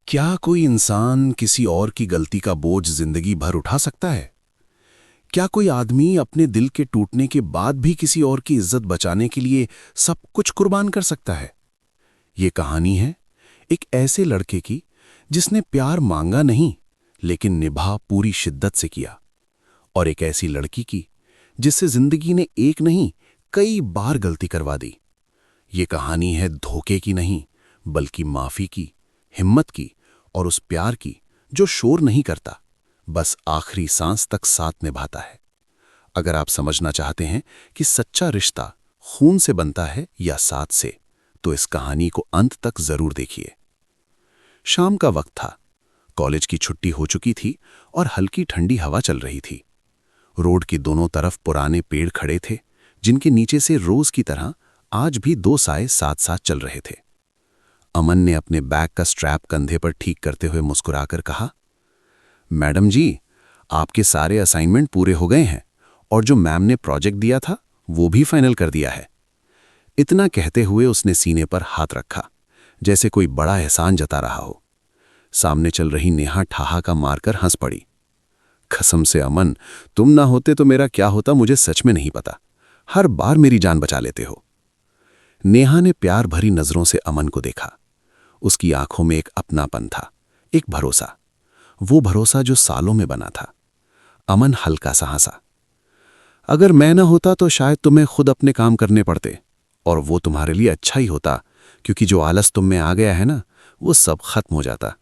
क्या कोई इंसान किसी और की गलती का बोझ जिंदगी भर उठा सकता है? क्या कोई आदमी अपने दिल के टूटने के बाद भी किसी और की इज्जत बचाने के लिए सब कुछ कुर्बान कर सकता है? ये कहानी है एक ऐसे लड़के की जिसने प्यार मांगा नहीं, लेकिन निभा पूरी शिद्दत से किया। और एक ऐसी लड़की की जिससे जिंदगी ने एक नहीं कई बार गलती करवा दी। ये कहानी है धोखे की नहीं, बल्कि माफी की, हिम्मत की और उस प्यार की जो शोर नहीं करता, बस आखिरी सांस तक साथ निभाता है। अगर आप समझना चाहते हैं कि सच्चा रिश्ता खून से बनता है या साथ से, तो इस कहानी को अंत तक जरूर देखिए। शाम का वक्त था। कॉलेज की छुट्टी हो चुकी थी और हल्की ठंडी हवा चल रही थी। रोड की दोनों तरफ पुराने पेड़ खड़े थे, जिनके नीचे से रोज की तरह आज भी दो साए साथ साथ चल रहे थे। अमन ने अपने बैग का स्ट्रैप कंधे पर ठीक करते हुए मुस्कुराकर कहा, मैडम जी, आपके सारे असाइनमेंट पूरे हो गए हैं और जो मैम ने प्रोजेक्ट दिया था वो भी फाइनल कर दिया है। इतना कहते हुए उसने सीने पर हाथ रखा, जैसे कोई बड़ा एहसान जता रहा हो। सामने चल रही नेहा ठहाका मारकर हंस पड़ी। कसम से अमन, तुम ना होते तो मेरा क्या होता मुझे सच में नहीं पता। हर बार मेरी जान बचा लेते हो। नेहा ने प्यार भरी नजरों से अमन को देखा। उसकी आंखों में एक अपनापन था, एक भरोसा, वो भरोसा जो सालों में बना था। अमन हल्का सा हंसा। अगर मैं न होता तो शायद तुम्हें खुद अपने काम करने पड़ते, और वो तुम्हारे लिए अच्छा ही होता, क्योंकि जो आलस तुम में आ गया है ना, वो सब खत्म हो जाता।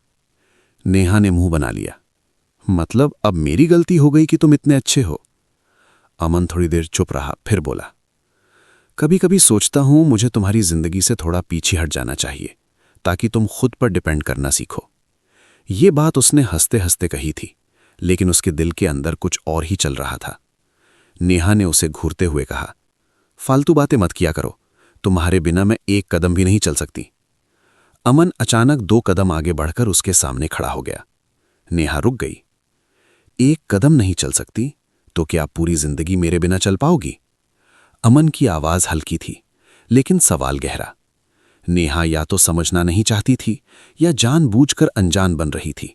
नेहा ने मुंह बना लिया। मतलब अब मेरी गलती हो गई कि तुम इतने अच्छे हो? अमन थोड़ी देर चुप रहा, फिर बोला, कभी कभी सोचता हूं मुझे तुम्हारी जिंदगी से थोड़ा पीछे हट जाना चाहिए, ताकि तुम खुद पर डिपेंड करना सीखो। ये बात उसने हंसते हंसते कही थी, लेकिन उसके दिल के अंदर कुछ और ही चल रहा था। नेहा ने उसे घूरते हुए कहा, फालतू बातें मत किया करो, तुम्हारे बिना मैं एक कदम भी नहीं चल सकती। अमन अचानक दो कदम आगे बढ़कर उसके सामने खड़ा हो गया। नेहा रुक गई। एक कदम नहीं चल सकती तो क्या पूरी जिंदगी मेरे बिना चल पाओगी? अमन की आवाज हल्की थी, लेकिन सवाल गहरा। नेहा या तो समझना नहीं चाहती थी या जानबूझकर अनजान बन रही थी।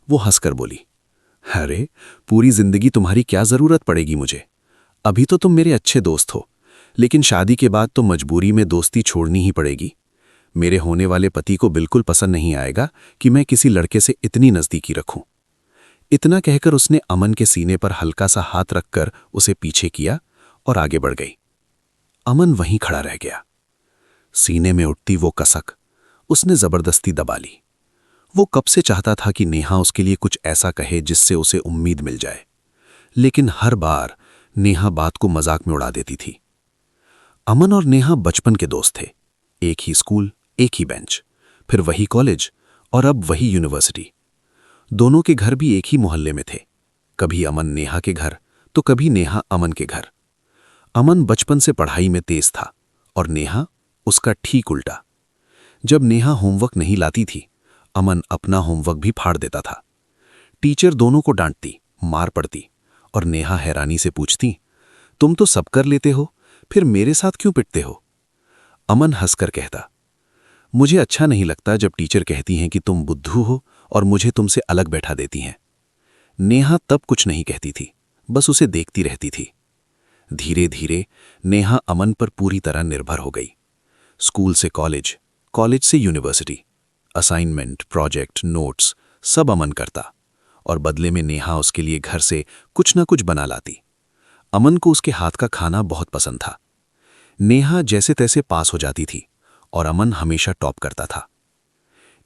वो हंसकर बोली, अरे, पूरी जिंदगी तुम्हारी क्या जरूरत पड़ेगी मुझे? अभी तो तुम मेरे अच्छे दोस्त हो, लेकिन शादी के बाद तो मजबूरी में दोस्ती छोड़नी ही पड़ेगी। मेरे होने वाले पति को बिल्कुल पसंद नहीं आएगा कि मैं किसी लड़के से इतनी नजदीकी रखूं। इतना कहकर उसने अमन के सीने पर हल्का सा हाथ रखकर उसे पीछे किया और आगे बढ़ गई। अमन वहीं खड़ा रह गया। सीने में उठती वो कसक उसने जबरदस्ती दबा ली। वो कब से चाहता था कि नेहा उसके लिए कुछ ऐसा कहे जिससे उसे उम्मीद मिल जाए, लेकिन हर बार नेहा बात को मजाक में उड़ा देती थी। अमन और नेहा बचपन के दोस्त थे। एक ही स्कूल, एक ही बेंच, फिर वही कॉलेज और अब वही यूनिवर्सिटी। दोनों के घर भी एक ही मोहल्ले में थे। कभी अमन नेहा के घर तो कभी नेहा अमन के घर। अमन बचपन से पढ़ाई में तेज था और नेहा उसका ठीक उल्टा। जब नेहा होमवर्क नहीं लाती थी, अमन अपना होमवर्क भी फाड़ देता था। टीचर दोनों को डांटती, मार पड़ती, और नेहा हैरानी से पूछती, तुम तो सब कर लेते हो, फिर मेरे साथ क्यों पिटते हो? अमन हंसकर कहता, मुझे अच्छा नहीं लगता जब टीचर कहती हैं कि तुम बुद्धू हो और मुझे तुमसे अलग बैठा देती हैं। नेहा तब कुछ नहीं कहती थी, बस उसे देखती रहती थी। धीरे धीरे नेहा अमन पर पूरी तरह निर्भर हो गई। स्कूल से कॉलेज, कॉलेज से यूनिवर्सिटी, असाइनमेंट, प्रोजेक्ट, नोट्स सब अमन करता, और बदले में नेहा उसके लिए घर से कुछ ना कुछ बना लाती। अमन को उसके हाथ का खाना बहुत पसंद था। नेहा जैसे तैसे पास हो जाती थी और अमन हमेशा टॉप करता था।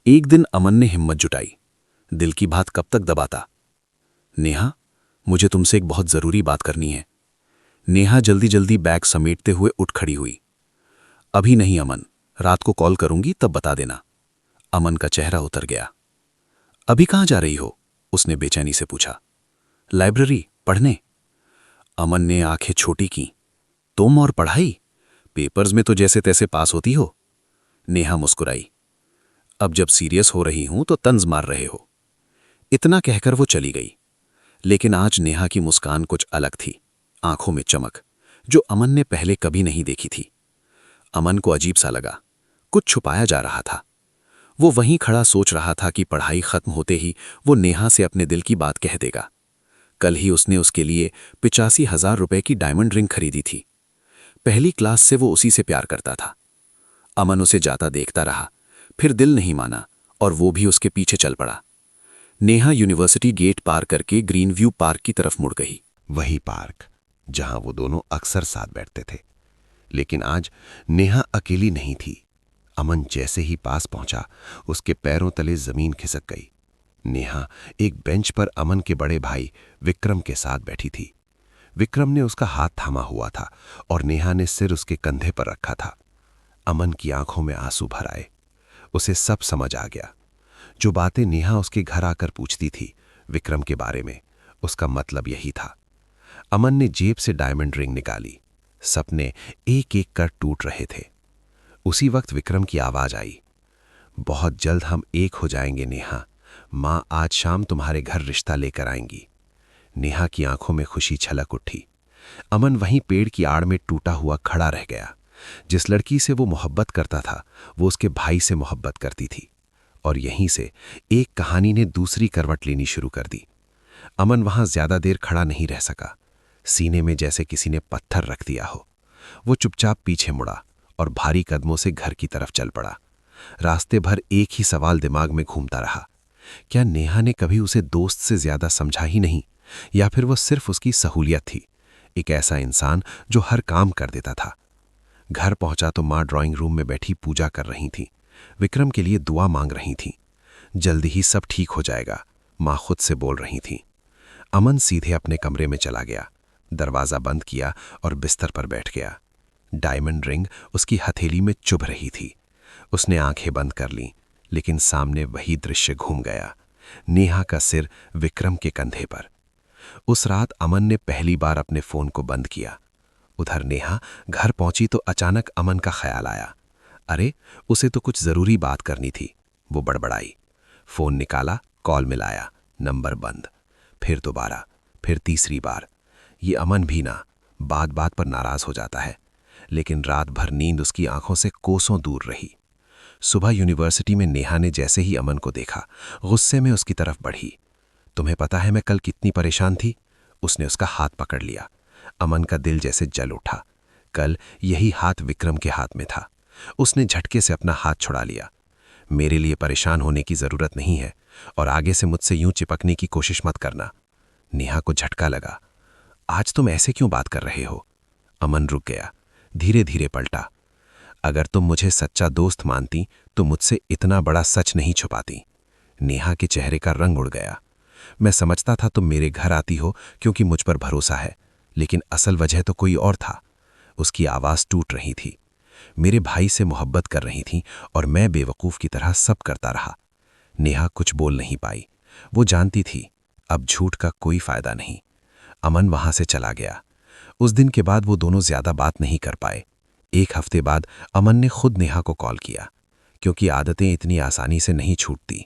एक दिन अमन ने हिम्मत जुटाई। दिल की बात कब तक दबाता? नेहा, मुझे तुमसे एक बहुत जरूरी बात करनी है। नेहा जल्दी जल्दी बैग समेटते हुए उठ खड़ी हुई। अभी नहीं अमन, रात को कॉल करूंगी तब बता देना। अमन का चेहरा उतर गया। अभी कहाँ जा रही हो? उसने बेचैनी से पूछा। लाइब्रेरी, पढ़ने। अमन ने आंखें छोटी की। तुम और पढ़ाई? पेपर्स में तो जैसे तैसे पास होती हो। नेहा मुस्कुराई। अब जब सीरियस हो रही हूं तो तंज मार रहे हो। इतना कहकर वो चली गई। लेकिन आज नेहा की मुस्कान कुछ अलग थी, आंखों में चमक जो अमन ने पहले कभी नहीं देखी थी। अमन को अजीब सा लगा, कुछ छुपाया जा रहा था। वो वहीं खड़ा सोच रहा था कि पढ़ाई खत्म होते ही वो नेहा से अपने दिल की बात कह देगा। कल ही उसने उसके लिए 85,000 रुपए की डायमंड रिंग खरीदी थी। पहली क्लास से वो उसी से प्यार करता था। अमन उसे जाता देखता रहा, फिर दिल नहीं माना और वो भी उसके पीछे चल पड़ा। नेहा यूनिवर्सिटी गेट पार करके ग्रीन व्यू पार्क की तरफ मुड़ गई। वही पार्क जहां वो दोनों अक्सर साथ बैठते थे। लेकिन आज नेहा अकेली नहीं थी। अमन जैसे ही पास पहुंचा, उसके पैरों तले जमीन खिसक गई। नेहा एक बेंच पर अमन के बड़े भाई विक्रम के साथ बैठी थी। विक्रम ने उसका हाथ थामा हुआ था और नेहा ने सिर उसके कंधे पर रखा था। अमन की आंखों में आंसू भर आए। उसे सब समझ आ गया। जो बातें नेहा उसके घर आकर पूछती थी विक्रम के बारे में, उसका मतलब यही था। अमन ने जेब से डायमंड रिंग निकाली। सपने एक एक कर टूट रहे थे। उसी वक्त विक्रम की आवाज आई, बहुत जल्द हम एक हो जाएंगे नेहा। मां आज शाम तुम्हारे घर रिश्ता लेकर आएंगी। नेहा की आंखों में खुशी छलक उठी। अमन वहीं पेड़ की आड़ में टूटा हुआ खड़ा रह गया। जिस लड़की से वो मोहब्बत करता था, वो उसके भाई से मोहब्बत करती थी। और यहीं से एक कहानी ने दूसरी करवट लेनी शुरू कर दी। अमन वहां ज्यादा देर खड़ा नहीं रह सका। सीने में जैसे किसी ने पत्थर रख दिया हो। वो चुपचाप पीछे मुड़ा और भारी कदमों से घर की तरफ चल पड़ा। रास्ते भर एक ही सवाल दिमाग में घूमता रहा, क्या नेहा ने कभी उसे दोस्त से ज्यादा समझा ही नहीं, या फिर वो सिर्फ उसकी सहूलियत थी, एक ऐसा इंसान जो हर काम कर देता था। घर पहुंचा तो मां ड्राइंग रूम में बैठी पूजा कर रही थी। विक्रम के लिए दुआ मांग रही थी। जल्दी ही सब ठीक हो जाएगा, मां खुद से बोल रही थी। अमन सीधे अपने कमरे में चला गया, दरवाजा बंद किया और बिस्तर पर बैठ गया। डायमंड रिंग उसकी हथेली में चुभ रही थी। उसने आंखें बंद कर लीं, लेकिन सामने वही दृश्य घूम गया, नेहा का सिर विक्रम के कंधे पर। उस रात अमन ने पहली बार अपने फोन को बंद किया। उधर नेहा घर पहुंची तो अचानक अमन का ख्याल आया, अरे उसे तो कुछ जरूरी बात करनी थी। वो बड़बड़ाई। फोन निकाला, कॉल मिलाया, नंबर बंद। फिर दोबारा, फिर तीसरी बार। ये अमन भी ना बात बात पर नाराज हो जाता है, लेकिन रात भर नींद उसकी आंखों से कोसों दूर रही। सुबह यूनिवर्सिटी में नेहा ने जैसे ही अमन को देखा, गुस्से में उसकी तरफ बढ़ी। तुम्हें पता है मैं कल कितनी परेशान थी? उसने उसका हाथ पकड़ लिया। अमन का दिल जैसे जल उठा। कल यही हाथ विक्रम के हाथ में था। उसने झटके से अपना हाथ छुड़ा लिया। मेरे लिए परेशान होने की जरूरत नहीं है और आगे से मुझसे यूं चिपकने की कोशिश मत करना। नेहा को झटका लगा। आज तुम ऐसे क्यों बात कर रहे हो? अमन रुक गया, धीरे धीरे पलटा। अगर तुम मुझे सच्चा दोस्त मानती तो मुझसे इतना बड़ा सच नहीं छुपाती। नेहा के चेहरे का रंग उड़ गया। मैं समझता था तुम मेरे घर आती हो क्योंकि मुझ पर भरोसा है, लेकिन असल वजह तो कोई और था। उसकी आवाज टूट रही थी। मेरे भाई से मोहब्बत कर रही थी और मैं बेवकूफ की तरह सब करता रहा। नेहा कुछ बोल नहीं पाई। वो जानती थी अब झूठ का कोई फायदा नहीं। अमन वहां से चला गया। उस दिन के बाद वो दोनों ज्यादा बात नहीं कर पाए। एक हफ्ते बाद अमन ने खुद नेहा को कॉल किया, क्योंकि आदतें इतनी आसानी से नहीं छूटती।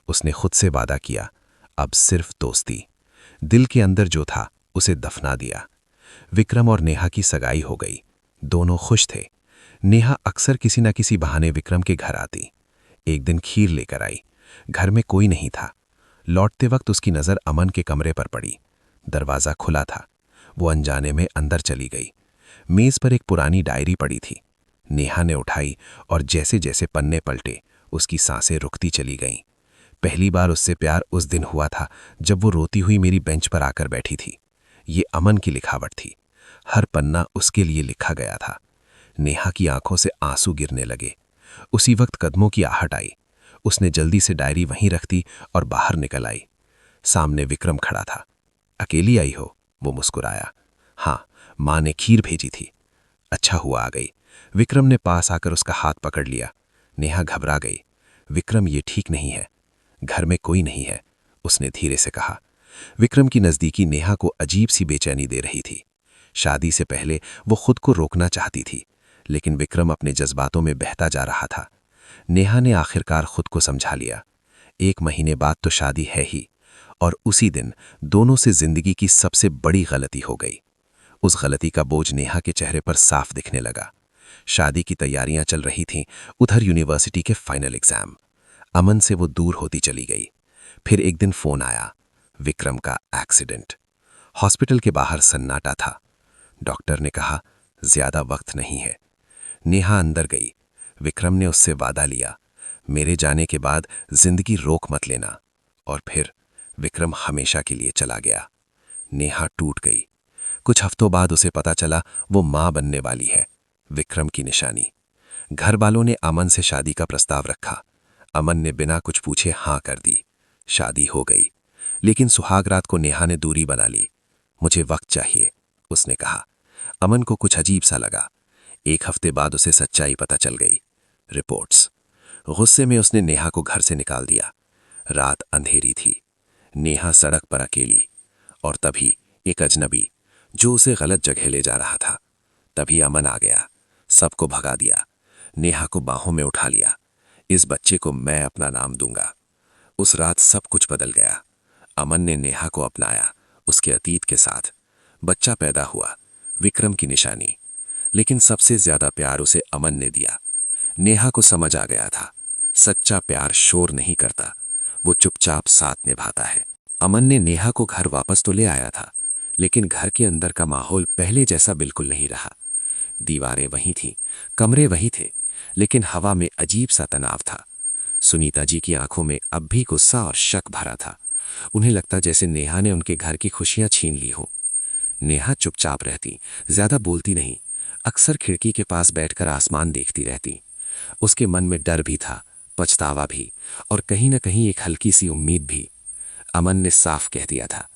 उसने खुद से वादा किया, अब सिर्फ दोस्ती। दिल के अंदर जो था उसे दफना दिया। विक्रम और नेहा की सगाई हो गई। दोनों खुश थे। नेहा अक्सर किसी न किसी बहाने विक्रम के घर आती। एक दिन खीर लेकर आई। घर में कोई नहीं था। लौटते वक्त उसकी नजर अमन के कमरे पर पड़ी। दरवाजा खुला था। वो अनजाने में अंदर चली गई। मेज पर एक पुरानी डायरी पड़ी थी। नेहा ने उठाई और जैसे जैसे पन्ने पलटे, उसकी सांसें रुकती चली गईं। पहली बार उससे प्यार उस दिन हुआ था जब वो रोती हुई मेरी बेंच पर आकर बैठी थी। ये अमन की लिखावट थी। हर पन्ना उसके लिए लिखा गया था। नेहा की आंखों से आंसू गिरने लगे। उसी वक्त कदमों की आहट आई। उसने जल्दी से डायरी वहीं रख दी और बाहर निकल आई। सामने विक्रम खड़ा था। अकेली आई हो? वो मुस्कुराया। हाँ, मां ने खीर भेजी थी। अच्छा हुआ आ गई। विक्रम ने पास आकर उसका हाथ पकड़ लिया। नेहा घबरा गई। विक्रम, ये ठीक नहीं है। घर में कोई नहीं है, उसने धीरे से कहा। विक्रम की नजदीकी नेहा को अजीब सी बेचैनी दे रही थी। शादी से पहले वो खुद को रोकना चाहती थी, लेकिन विक्रम अपने जज्बातों में बहता जा रहा था। नेहा ने आखिरकार खुद को समझा लिया। 1 महीने बाद तो शादी है ही, और उसी दिन दोनों से जिंदगी की सबसे बड़ी गलती हो गई। उस गलती का बोझ नेहा के चेहरे पर साफ दिखने लगा। शादी की तैयारियां चल रही थीं, उधर यूनिवर्सिटी के फाइनल एग्जाम। अमन से वो दूर होती चली गई। फिर एक दिन फोन आया, विक्रम का एक्सीडेंट। हॉस्पिटल के बाहर सन्नाटा था। डॉक्टर ने कहा ज्यादा वक्त नहीं है। नेहा अंदर गई। विक्रम ने उससे वादा लिया, मेरे जाने के बाद जिंदगी रोक मत लेना। और फिर विक्रम हमेशा के लिए चला गया। नेहा टूट गई। कुछ हफ्तों बाद उसे पता चला वो मां बनने वाली है, विक्रम की निशानी। घर वालों ने अमन से शादी का प्रस्ताव रखा। अमन ने बिना कुछ पूछे हाँ कर दी। शादी हो गई। लेकिन सुहाग रात को नेहा ने दूरी बना ली। मुझे वक्त चाहिए, उसने कहा। अमन को कुछ अजीब सा लगा। एक हफ्ते बाद उसे सच्चाई पता चल गई। रिपोर्ट्स। गुस्से में उसने नेहा को घर से निकाल दिया। रात अंधेरी थी। नेहा सड़क पर अकेली। और तभी एक अजनबी जो उसे गलत जगह ले जा रहा था। तभी अमन आ गया, सबको भगा दिया। नेहा को बाहों में उठा लिया। इस बच्चे को मैं अपना नाम दूंगा। उस रात सब कुछ बदल गया। अमन ने नेहा को अपनाया, उसके अतीत के साथ। बच्चा पैदा हुआ, विक्रम की निशानी। लेकिन सबसे ज्यादा प्यार उसे अमन ने दिया। नेहा को समझ आ गया था, सच्चा प्यार शोर नहीं करता, वो चुपचाप साथ निभाता है। अमन ने नेहा को घर वापस तो ले आया था, लेकिन घर के अंदर का माहौल पहले जैसा बिल्कुल नहीं रहा। दीवारें वहीं थीं, कमरे वही थे, लेकिन हवा में अजीब सा तनाव था। सुनीता जी की आंखों में अब भी गुस्सा और शक भरा था। उन्हें लगता जैसे नेहा ने उनके घर की खुशियां छीन ली हो। नेहा चुपचाप रहती, ज्यादा बोलती नहीं, अक्सर खिड़की के पास बैठकर आसमान देखती रहती। उसके मन में डर भी था, पछतावा भी, और कहीं न कहीं एक हल्की सी उम्मीद भी। अमन ने साफ कह दिया था,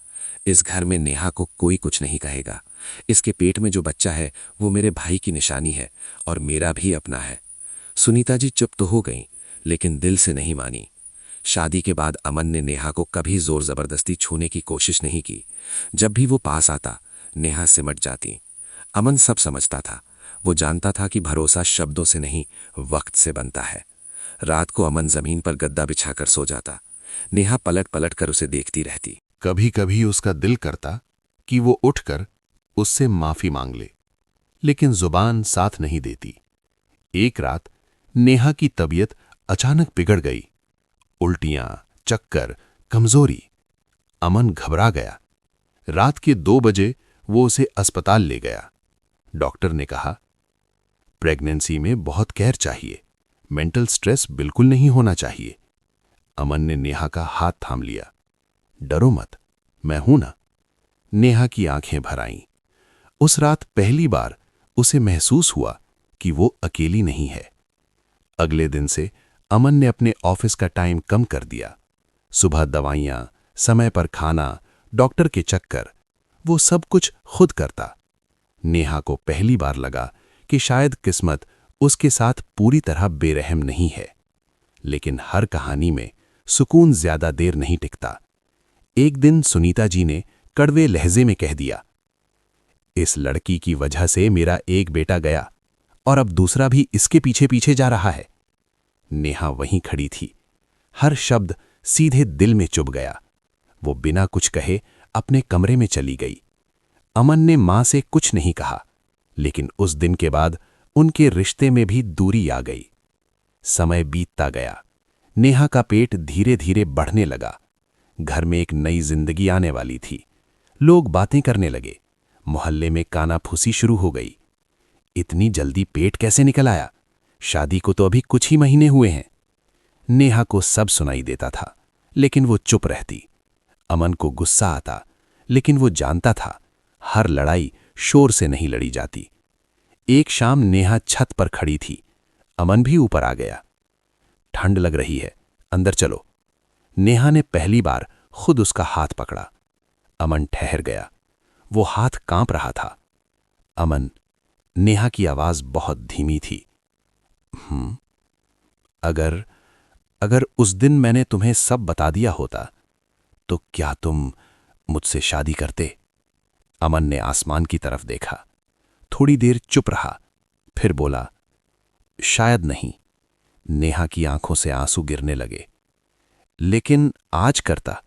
इस घर में नेहा को कोई कुछ नहीं कहेगा। इसके पेट में जो बच्चा है वो मेरे भाई की निशानी है और मेरा भी अपना है। सुनीता जी चुप तो हो गईं, लेकिन दिल से नहीं मानी। शादी के बाद अमन ने नेहा को कभी जोर जबरदस्ती छूने की कोशिश नहीं की। जब भी वो पास आता, नेहा सिमट जाती। अमन सब समझता था। वो जानता था कि भरोसा शब्दों से नहीं, वक्त से बनता है। रात को अमन जमीन पर गद्दा बिछाकर सो जाता। नेहा पलट पलट कर उसे देखती रहती। कभी कभी उसका दिल करता कि वो उठकर उससे माफी मांग ले, लेकिन जुबान साथ नहीं देती। एक रात नेहा की तबीयत अचानक बिगड़ गई। उल्टियां, चक्कर, कमजोरी। अमन घबरा गया। रात के 2 बजे वो उसे अस्पताल ले गया। डॉक्टर ने कहा, प्रेगनेंसी में बहुत केयर चाहिए, मेंटल स्ट्रेस बिल्कुल नहीं होना चाहिए। अमन ने नेहा का हाथ थाम लिया। डरो मत, मैं हूं ना। नेहा की आंखें भर आईं। उस रात पहली बार उसे महसूस हुआ कि वो अकेली नहीं है। अगले दिन से अमन ने अपने ऑफिस का टाइम कम कर दिया। सुबह दवाइयां, समय पर खाना, डॉक्टर के चक्कर, वो सब कुछ खुद करता। नेहा को पहली बार लगा कि शायद किस्मत उसके साथ पूरी तरह बेरहम नहीं है। लेकिन हर कहानी में सुकून ज्यादा देर नहीं टिकता। एक दिन सुनीता जी ने कड़वे लहजे में कह दिया, इस लड़की की वजह से मेरा एक बेटा गया और अब दूसरा भी इसके पीछे पीछे जा रहा है। नेहा वहीं खड़ी थी। हर शब्द सीधे दिल में चुभ गया। वो बिना कुछ कहे अपने कमरे में चली गई। अमन ने मां से कुछ नहीं कहा, लेकिन उस दिन के बाद उनके रिश्ते में भी दूरी आ गई। समय बीतता गया। नेहा का पेट धीरे धीरे बढ़ने लगा। घर में एक नई जिंदगी आने वाली थी। लोग बातें करने लगे। मोहल्ले में कानाफूसी शुरू हो गई। इतनी जल्दी पेट कैसे निकल आया? शादी को तो अभी कुछ ही महीने हुए हैं। नेहा को सब सुनाई देता था, लेकिन वो चुप रहती। अमन को गुस्सा आता, लेकिन वो जानता था हर लड़ाई शोर से नहीं लड़ी जाती। एक शाम नेहा छत पर खड़ी थी। अमन भी ऊपर आ गया। ठंड लग रही है, अंदर चलो। नेहा ने पहली बार खुद उसका हाथ पकड़ा। अमन ठहर गया। वो हाथ कांप रहा था। अमन, नेहा की आवाज बहुत धीमी थी। अगर उस दिन मैंने तुम्हें सब बता दिया होता, तो क्या तुम मुझसे शादी करते? अमन ने आसमान की तरफ देखा। थोड़ी देर चुप रहा, फिर बोला, शायद नहीं। नेहा की आंखों से आंसू गिरने लगे। लेकिन आज करता,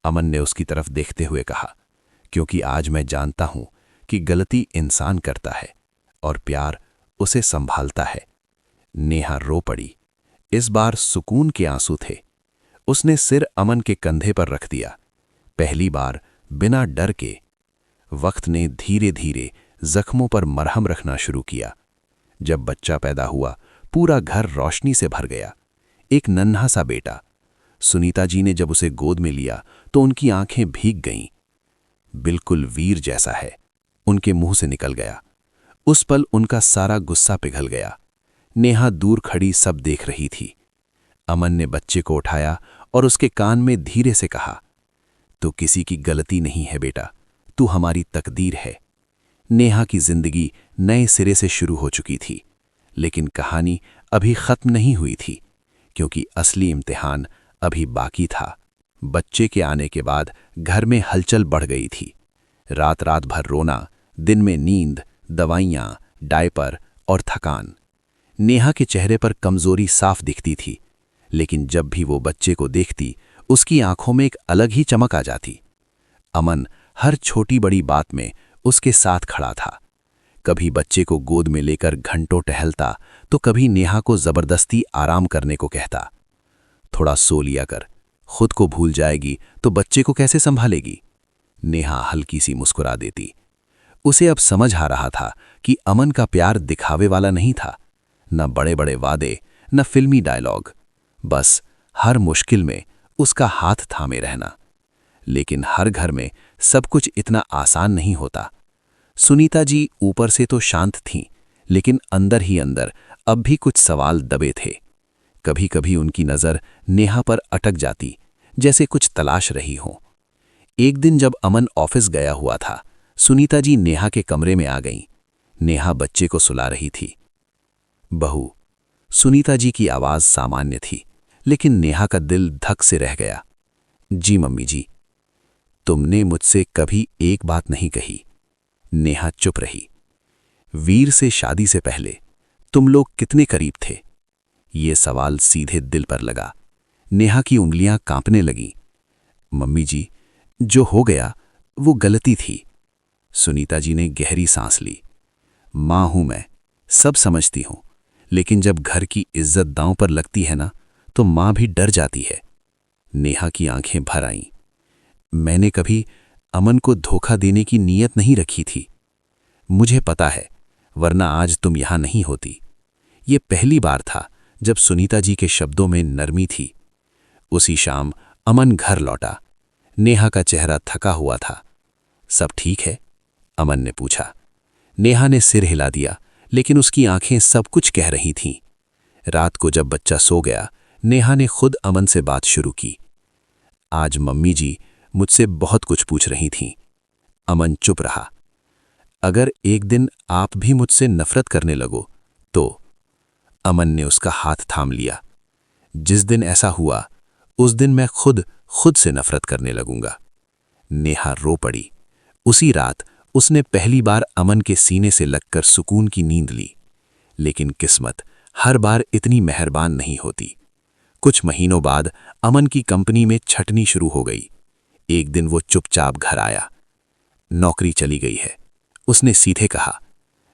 अमन ने उसकी तरफ देखते हुए कहा, क्योंकि आज मैं जानता हूं कि गलती इंसान करता है और प्यार उसे संभालता है। नेहा रो पड़ी। इस बार सुकून के आंसू थे। उसने सिर अमन के कंधे पर रख दिया, पहली बार बिना डर के। वक्त ने धीरे धीरे जख्मों पर मरहम रखना शुरू किया। जब बच्चा पैदा हुआ, पूरा घर रोशनी से भर गया। एक नन्हा सा बेटा। सुनीता जी ने जब उसे गोद में लिया तो उनकी आंखें भीग गईं। बिल्कुल वीर जैसा है, उनके मुंह से निकल गया। उस पल उनका सारा गुस्सा पिघल गया। नेहा दूर खड़ी सब देख रही थी। अमन ने बच्चे को उठाया और उसके कान में धीरे से कहा, "तू किसी की गलती नहीं है बेटा, तू हमारी तकदीर है।" नेहा की जिंदगी नए सिरे से शुरू हो चुकी थी, लेकिन कहानी अभी खत्म नहीं हुई थी, क्योंकि असली इम्तिहान अभी बाकी था। बच्चे के आने के बाद घर में हलचल बढ़ गई थी। रात रात भर रोना, दिन में नींद, दवाइयाँ, डायपर और थकान। नेहा के चेहरे पर कमजोरी साफ दिखती थी, लेकिन जब भी वो बच्चे को देखती, उसकी आंखों में एक अलग ही चमक आ जाती। अमन हर छोटी बड़ी बात में उसके साथ खड़ा था। कभी बच्चे को गोद में लेकर घंटों टहलता, तो कभी नेहा को जबरदस्ती आराम करने को कहता। "थोड़ा सो लिया कर, खुद को भूल जाएगी तो बच्चे को कैसे संभालेगी?" नेहा हल्की सी मुस्कुरा देती। उसे अब समझ आ रहा था कि अमन का प्यार दिखावे वाला नहीं था, न बड़े बड़े वादे, न फिल्मी डायलॉग, बस हर मुश्किल में उसका हाथ थामे रहना। लेकिन हर घर में सब कुछ इतना आसान नहीं होता। सुनीता जी ऊपर से तो शांत थीं, लेकिन अंदर ही अंदर अब भी कुछ सवाल दबे थे। कभी कभी उनकी नज़र नेहा पर अटक जाती, जैसे कुछ तलाश रही हो। एक दिन जब अमन ऑफिस गया हुआ था, सुनीता जी नेहा के कमरे में आ गईं। नेहा बच्चे को सुला रही थी। "बहू।" सुनीता जी की आवाज़ सामान्य थी, लेकिन नेहा का दिल धक से रह गया। "जी मम्मी जी।" "तुमने मुझसे कभी एक बात नहीं कही।" नेहा चुप रही। "वीर से शादी से पहले तुम लोग कितने करीब थे?" ये सवाल सीधे दिल पर लगा। नेहा की उंगलियां कांपने लगीं। "मम्मी जी, जो हो गया वो गलती थी।" सुनीता जी ने गहरी सांस ली। "मां हूं मैं, सब समझती हूं, लेकिन जब घर की इज्जत दांव पर लगती है ना, तो मां भी डर जाती है।" नेहा की आंखें भर आईं। "मैंने कभी अमन को धोखा देने की नीयत नहीं रखी थी। मुझे पता है, वरना आज तुम यहां नहीं होती।" ये पहली बार था जब सुनीता जी के शब्दों में नरमी थी। उसी शाम अमन घर लौटा। नेहा का चेहरा थका हुआ था। "सब ठीक है?" अमन ने पूछा। नेहा ने सिर हिला दिया, लेकिन उसकी आंखें सब कुछ कह रही थीं। रात को जब बच्चा सो गया, नेहा ने खुद अमन से बात शुरू की। "आज मम्मी जी मुझसे बहुत कुछ पूछ रही थीं।" अमन चुप रहा। "अगर एक दिन आप भी मुझसे नफरत करने लगो तो?" अमन ने उसका हाथ थाम लिया। "जिस दिन ऐसा हुआ, उस दिन मैं खुद से नफरत करने लगूंगा।" नेहा रो पड़ी। उसी रात उसने पहली बार अमन के सीने से लगकर सुकून की नींद ली। लेकिन किस्मत हर बार इतनी मेहरबान नहीं होती। कुछ महीनों बाद अमन की कंपनी में छटनी शुरू हो गई। एक दिन वो चुपचाप घर आया। "नौकरी चली गई है," उसने सीधे कहा।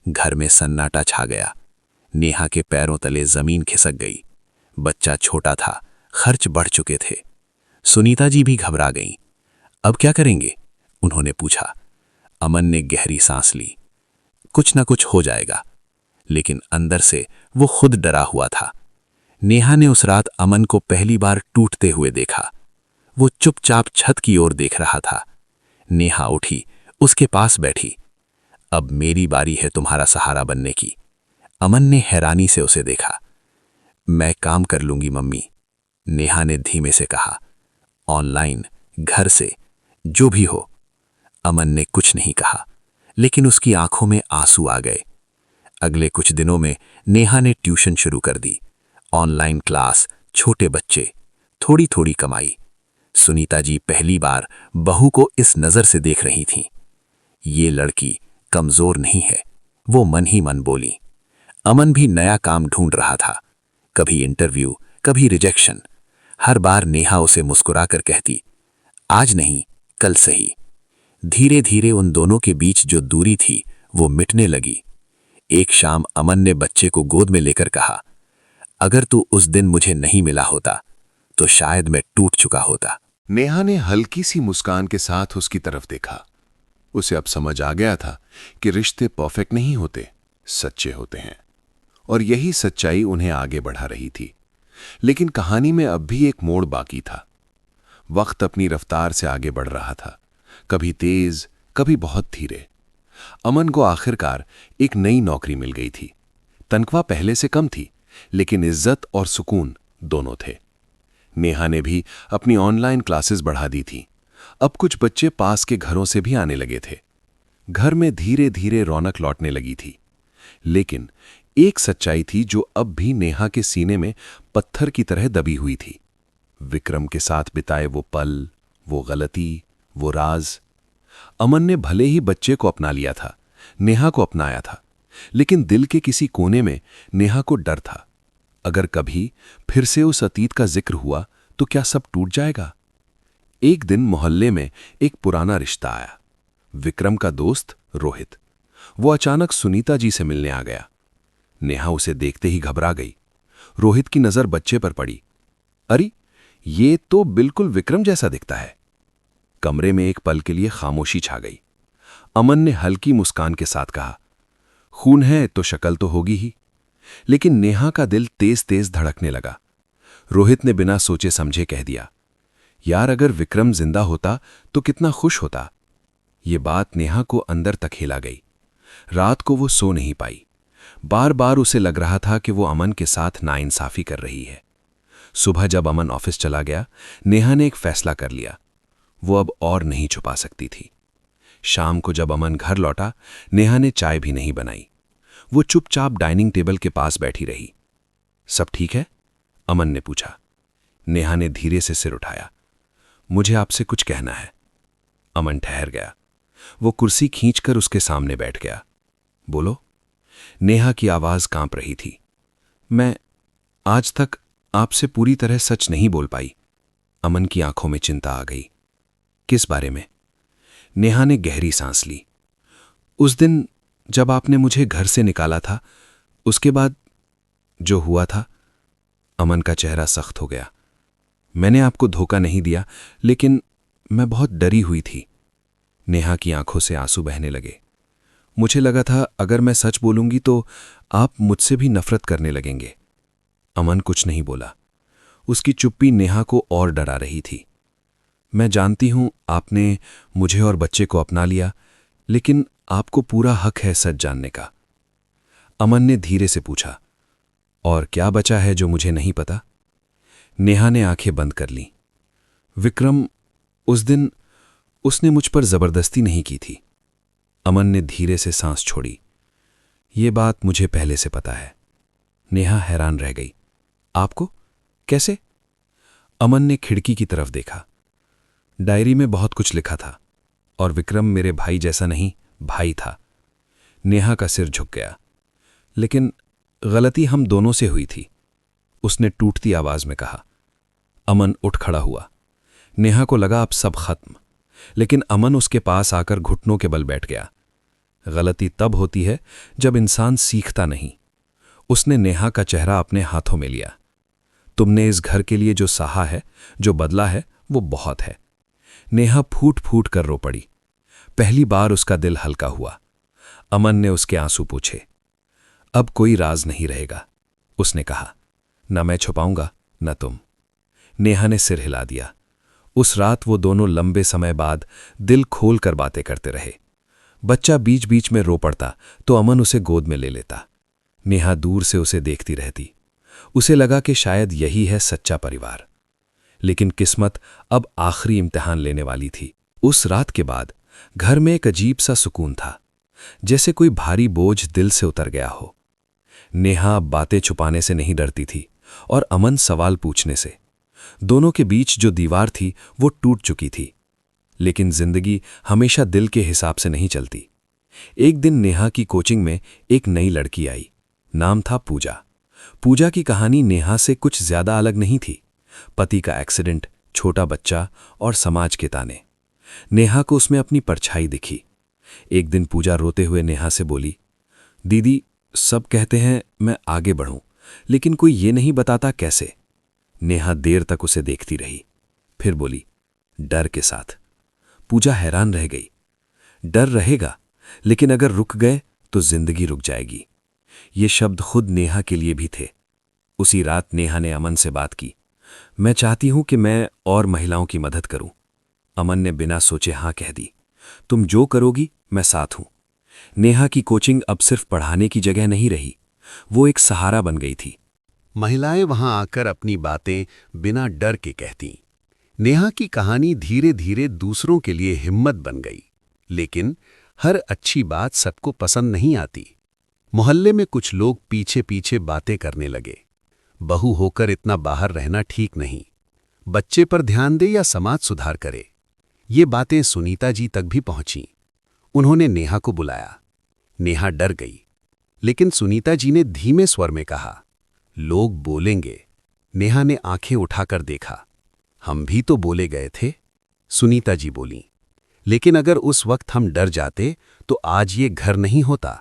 घर में सन्नाटा छा गया। नेहा के पैरों तले जमीन खिसक गई। बच्चा छोटा था, खर्च बढ़ चुके थे। सुनीता जी भी घबरा गईं। "अब क्या करेंगे?" उन्होंने पूछा। अमन ने गहरी सांस ली। "कुछ ना कुछ हो जाएगा।" लेकिन अंदर से वो खुद डरा हुआ था। नेहा ने उस रात अमन को पहली बार टूटते हुए देखा। वो चुपचाप छत की ओर देख रहा था। नेहा उठी, उसके पास बैठी। "अब मेरी बारी है तुम्हारा सहारा बनने की।" अमन ने हैरानी से उसे देखा। "मैं काम कर लूंगी मम्मी," नेहा ने धीमे से कहा। "ऑनलाइन, घर से, जो भी हो।" अमन ने कुछ नहीं कहा, लेकिन उसकी आंखों में आंसू आ गए। अगले कुछ दिनों में नेहा ने ट्यूशन शुरू कर दी। ऑनलाइन क्लास, छोटे बच्चे, थोड़ी थोड़ी कमाई। सुनीता जी पहली बार बहू को इस नजर से देख रही थीं। "ये लड़की कमजोर नहीं है," वो मन ही मन बोली। अमन भी नया काम ढूंढ रहा था। कभी इंटरव्यू, कभी रिजेक्शन। हर बार नेहा उसे मुस्कुराकर कहती, "आज नहीं, कल सही।" धीरे धीरे उन दोनों के बीच जो दूरी थी वो मिटने लगी। एक शाम अमन ने बच्चे को गोद में लेकर कहा, अगर तू उस दिन मुझे नहीं मिला होता तो शायद मैं टूट चुका होता। नेहा ने हल्की सी मुस्कान के साथ उसकी तरफ देखा। उसे अब समझ आ गया था कि रिश्ते परफेक्ट नहीं होते, सच्चे होते हैं, और यही सच्चाई उन्हें आगे बढ़ा रही थी। लेकिन कहानी में अब भी एक मोड़ बाकी था। वक्त अपनी रफ्तार से आगे बढ़ रहा था, कभी तेज, कभी बहुत धीरे। अमन को आखिरकार एक नई नौकरी मिल गई थी। तनख्वाह पहले से कम थी, लेकिन इज्जत और सुकून दोनों थे। नेहा ने भी अपनी ऑनलाइन क्लासेस बढ़ा दी थी। अब कुछ बच्चे पास के घरों से भी आने लगे थे। घर में धीरे धीरे रौनक लौटने लगी थी। लेकिन एक सच्चाई थी जो अब भी नेहा के सीने में पत्थर की तरह दबी हुई थी। विक्रम के साथ बिताए वो पल, वो गलती, वो राज। अमन ने भले ही बच्चे को अपना लिया था, नेहा को अपनाया था, लेकिन दिल के किसी कोने में नेहा को डर था। अगर कभी फिर से उस अतीत का जिक्र हुआ तो क्या सब टूट जाएगा? एक दिन मोहल्ले में एक पुराना रिश्ता आया। विक्रम का दोस्त रोहित। वो अचानक सुनीता जी से मिलने आ गया। नेहा उसे देखते ही घबरा गई। रोहित की नजर बच्चे पर पड़ी। अरे, ये तो बिल्कुल विक्रम जैसा दिखता है। कमरे में एक पल के लिए खामोशी छा गई। अमन ने हल्की मुस्कान के साथ कहा, खून है तो शक्ल तो होगी ही। लेकिन नेहा का दिल तेज तेज धड़कने लगा। रोहित ने बिना सोचे समझे कह दिया, यार अगर विक्रम जिंदा होता तो कितना खुश होता। ये बात नेहा को अंदर तक हिला गई। रात को वो सो नहीं पाई। बार बार उसे लग रहा था कि वो अमन के साथ नाइंसाफी कर रही है। सुबह जब अमन ऑफिस चला गया, नेहा ने एक फैसला कर लिया। वो अब और नहीं छुपा सकती थी। शाम को जब अमन घर लौटा, नेहा ने चाय भी नहीं बनाई। वो चुपचाप डाइनिंग टेबल के पास बैठी रही। सब ठीक है? अमन ने पूछा। नेहा ने धीरे से सिर उठाया। मुझे आपसे कुछ कहना है। अमन ठहर गया। वो कुर्सी खींचकर उसके सामने बैठ गया। बोलो। नेहा की आवाज कांप रही थी। मैं आज तक आपसे पूरी तरह सच नहीं बोल पाई। अमन की आंखों में चिंता आ गई। किस बारे में? नेहा ने गहरी सांस ली। उस दिन जब आपने मुझे घर से निकाला था, उसके बाद जो हुआ था। अमन का चेहरा सख्त हो गया। मैंने आपको धोखा नहीं दिया, लेकिन मैं बहुत डरी हुई थी। नेहा की आंखों से आंसू बहने लगे। मुझे लगा था अगर मैं सच बोलूंगी तो आप मुझसे भी नफरत करने लगेंगे। अमन कुछ नहीं बोला। उसकी चुप्पी नेहा को और डरा रही थी। मैं जानती हूं आपने मुझे और बच्चे को अपना लिया, लेकिन आपको पूरा हक है सच जानने का। अमन ने धीरे से पूछा, और क्या बचा है जो मुझे नहीं पता? नेहा ने आंखें बंद कर लीं। विक्रम, उस दिन उसने मुझ पर जबरदस्ती नहीं की थी। अमन ने धीरे से सांस छोड़ी। ये बात मुझे पहले से पता है। नेहा हैरान रह गई। आपको? कैसे? अमन ने खिड़की की तरफ देखा। डायरी में बहुत कुछ लिखा था, और विक्रम मेरे भाई जैसा नहीं, भाई था। नेहा का सिर झुक गया। लेकिन गलती हम दोनों से हुई थी, उसने टूटती आवाज में कहा। अमन उठ खड़ा हुआ। नेहा को लगा अब सब खत्म, लेकिन अमन उसके पास आकर घुटनों के बल बैठ गया। गलती तब होती है जब इंसान सीखता नहीं। उसने नेहा का चेहरा अपने हाथों में लिया। तुमने इस घर के लिए जो सहा है, जो बदला है, वो बहुत है। नेहा फूट फूट कर रो पड़ी। पहली बार उसका दिल हल्का हुआ। अमन ने उसके आंसू पूछे। अब कोई राज नहीं रहेगा, उसने कहा। न मैं छुपाऊंगा, न तुम। नेहा ने सिर हिला दिया। उस रात वो दोनों लंबे समय बाद दिल खोल कर बातें करते रहे। बच्चा बीच बीच में रो पड़ता तो अमन उसे गोद में ले लेता। नेहा दूर से उसे देखती रहती। उसे लगा कि शायद यही है सच्चा परिवार। लेकिन किस्मत अब आखिरी इम्तिहान लेने वाली थी। उस रात के बाद घर में एक अजीब सा सुकून था, जैसे कोई भारी बोझ दिल से उतर गया हो। नेहा बातें छुपाने से नहीं डरती थी, और अमन सवाल पूछने से। दोनों के बीच जो दीवार थी वो टूट चुकी थी। लेकिन जिंदगी हमेशा दिल के हिसाब से नहीं चलती। एक दिन नेहा की कोचिंग में एक नई लड़की आई। नाम था पूजा। पूजा की कहानी नेहा से कुछ ज्यादा अलग नहीं थी। पति का एक्सीडेंट, छोटा बच्चा और समाज के ताने। नेहा को उसमें अपनी परछाई दिखी। एक दिन पूजा रोते हुए नेहा से बोली, दीदी, सब कहते हैं मैं आगे बढ़ूं, लेकिन कोई ये नहीं बताता कैसे। नेहा देर तक उसे देखती रही, फिर बोली, डर के साथ। पूजा हैरान रह गई। डर रहेगा, लेकिन अगर रुक गए तो जिंदगी रुक जाएगी। ये शब्द खुद नेहा के लिए भी थे। उसी रात नेहा ने अमन से बात की। मैं चाहती हूं कि मैं और महिलाओं की मदद करूं। अमन ने बिना सोचे हां कह दी। तुम जो करोगी मैं साथ हूं। नेहा की कोचिंग अब सिर्फ पढ़ाने की जगह नहीं रही, वो एक सहारा बन गई थी। महिलाएं वहां आकर अपनी बातें बिना डर के कहती। नेहा की कहानी धीरे धीरे दूसरों के लिए हिम्मत बन गई। लेकिन हर अच्छी बात सबको पसंद नहीं आती। मोहल्ले में कुछ लोग पीछे पीछे बातें करने लगे। बहू होकर इतना बाहर रहना ठीक नहीं। बच्चे पर ध्यान दे या समाज सुधार करे। ये बातें सुनीता जी तक भी पहुंची। उन्होंने नेहा को बुलाया। नेहा डर गई, लेकिन सुनीता जी ने धीमे स्वर में कहा, लोग बोलेंगे। नेहा ने आंखें उठाकर देखा। हम भी तो बोले गए थे। सुनीता जी बोली, लेकिन अगर उस वक्त हम डर जाते तो आज ये घर नहीं होता।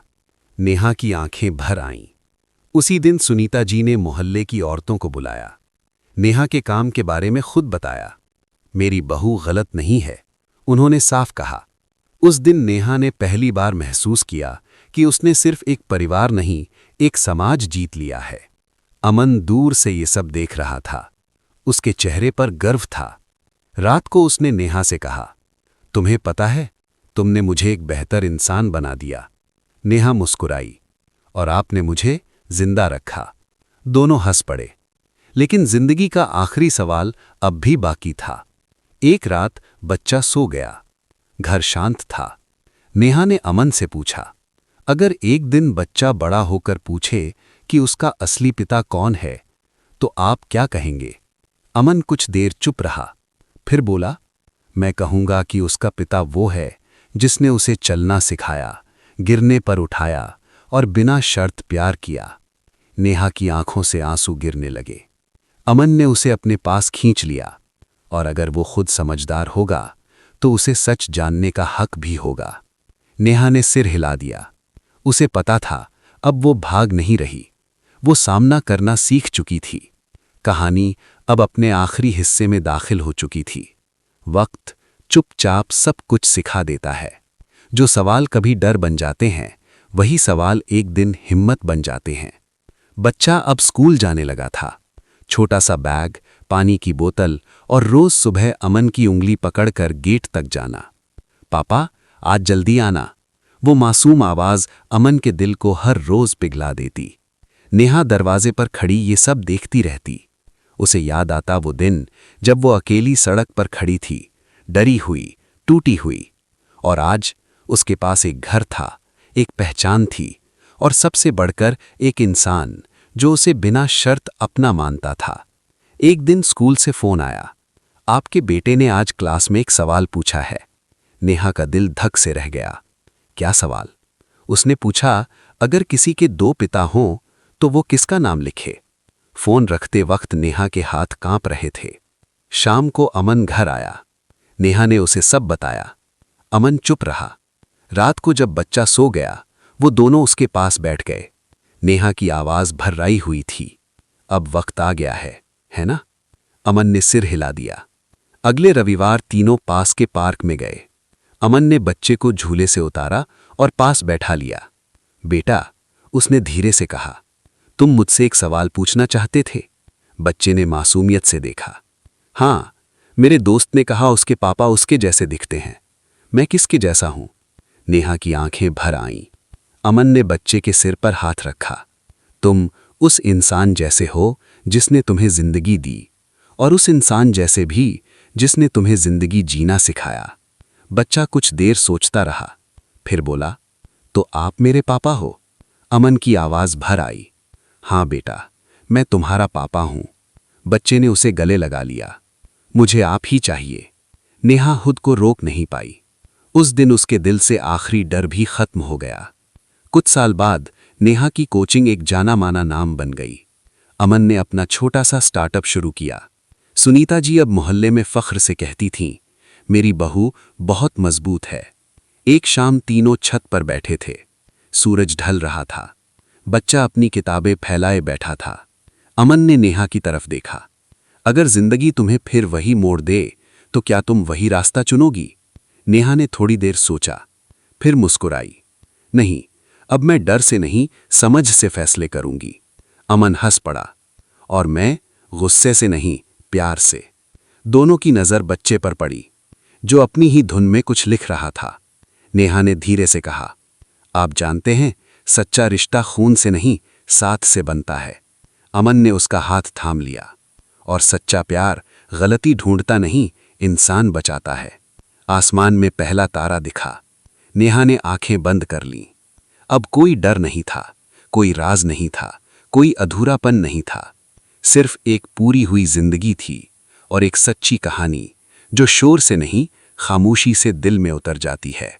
नेहा की आंखें भर आईं। उसी दिन सुनीता जी ने मोहल्ले की औरतों को बुलाया। नेहा के काम के बारे में खुद बताया। मेरी बहू गलत नहीं है, उन्होंने साफ कहा। उस दिन नेहा ने पहली बार महसूस किया कि उसने सिर्फ एक परिवार नहीं, एक समाज जीत लिया है। अमन दूर से ये सब देख रहा था। उसके चेहरे पर गर्व था। रात को उसने नेहा से कहा, तुम्हें पता है, तुमने मुझे एक बेहतर इंसान बना दिया। नेहा मुस्कुराई, और आपने मुझे जिंदा रखा। दोनों हंस पड़े। लेकिन जिंदगी का आखिरी सवाल अब भी बाकी था। एक रात बच्चा सो गया। घर शांत था। नेहा ने अमन से पूछा, अगर एक दिन बच्चा बड़ा होकर पूछे कि उसका असली पिता कौन है, तो आप क्या कहेंगे? अमन कुछ देर चुप रहा, फिर बोला, मैं कहूंगा कि उसका पिता वो है जिसने उसे चलना सिखाया, गिरने पर उठाया और बिना शर्त प्यार किया। नेहा की आंखों से आंसू गिरने लगे। अमन ने उसे अपने पास खींच लिया, और अगर वो खुद समझदार होगा तो उसे सच जानने का हक भी होगा। नेहा ने सिर हिला दिया। उसे पता था अब वो भाग नहीं रही, वो सामना करना सीख चुकी थी। कहानी अब अपने आखिरी हिस्से में दाखिल हो चुकी थी। वक्त चुपचाप सब कुछ सिखा देता है। जो सवाल कभी डर बन जाते हैं, वही सवाल एक दिन हिम्मत बन जाते हैं। बच्चा अब स्कूल जाने लगा था। छोटा सा बैग, पानी की बोतल और रोज सुबह अमन की उंगली पकड़कर गेट तक जाना। पापा, आज जल्दी आना। वो मासूम आवाज अमन के दिल को हर रोज पिघला देती। नेहा दरवाजे पर खड़ी ये सब देखती रहती। उसे याद आता वो दिन जब वो अकेली सड़क पर खड़ी थी, डरी हुई, टूटी हुई। और आज उसके पास एक घर था, एक पहचान थी, और सबसे बढ़कर एक इंसान जो उसे बिना शर्त अपना मानता था। एक दिन स्कूल से फोन आया, आपके बेटे ने आज क्लास में एक सवाल पूछा है। नेहा का दिल धक से रह गया। क्या सवाल? उसने पूछा, अगर किसी के 2 पिता हों तो वो किसका नाम लिखे? फोन रखते वक्त नेहा के हाथ कांप रहे थे। शाम को अमन घर आया। नेहा ने उसे सब बताया। अमन चुप रहा। रात को जब बच्चा सो गया, वो दोनों उसके पास बैठ गए। नेहा की आवाज भर्राई हुई थी, अब वक्त आ गया है ना? अमन ने सिर हिला दिया। अगले रविवार तीनों पास के पार्क में गए। अमन ने बच्चे को झूले से उतारा और पास बैठा लिया। बेटा, उसने धीरे से कहा, तुम मुझसे एक सवाल पूछना चाहते थे? बच्चे ने मासूमियत से देखा। हाँ, मेरे दोस्त ने कहा उसके पापा उसके जैसे दिखते हैं। मैं किसके जैसा हूं? नेहा की आंखें भर आईं। अमन ने बच्चे के सिर पर हाथ रखा। तुम उस इंसान जैसे हो जिसने तुम्हें जिंदगी दी, और उस इंसान जैसे भी जिसने तुम्हें जिंदगी जीना सिखाया। बच्चा कुछ देर सोचता रहा, फिर बोला, तो आप मेरे पापा हो? अमन की आवाज भर आई। हाँ बेटा, मैं तुम्हारा पापा हूं। बच्चे ने उसे गले लगा लिया। मुझे आप ही चाहिए। नेहा खुद को रोक नहीं पाई। उस दिन उसके दिल से आखिरी डर भी खत्म हो गया। कुछ साल बाद नेहा की कोचिंग एक जाना माना नाम बन गई। अमन ने अपना छोटा सा स्टार्टअप शुरू किया। सुनीता जी अब मोहल्ले में फख्र से कहती थीं, मेरी बहू बहुत मजबूत है। एक शाम तीनों छत पर बैठे थे। सूरज ढल रहा था। बच्चा अपनी किताबें फैलाए बैठा था। अमन ने नेहा की तरफ देखा। अगर जिंदगी तुम्हें फिर वही मोड़ दे तो क्या तुम वही रास्ता चुनोगी? नेहा ने थोड़ी देर सोचा, फिर मुस्कुराई। नहीं, अब मैं डर से नहीं, समझ से फैसले करूंगी। अमन हंस पड़ा। और मैं गुस्से से नहीं, प्यार से। दोनों की नजर बच्चे पर पड़ी, जो अपनी ही धुन में कुछ लिख रहा था। नेहा ने धीरे से कहा, आप जानते हैं, सच्चा रिश्ता खून से नहीं, साथ से बनता है। अमन ने उसका हाथ थाम लिया। और सच्चा प्यार गलती ढूंढता नहीं, इंसान बचाता है। आसमान में पहला तारा दिखा। नेहा ने आंखें बंद कर लीं। अब कोई डर नहीं था, कोई राज नहीं था, कोई अधूरापन नहीं था। सिर्फ एक पूरी हुई जिंदगी थी और एक सच्ची कहानी जो शोर से नहीं, खामोशी से दिल में उतर जाती है।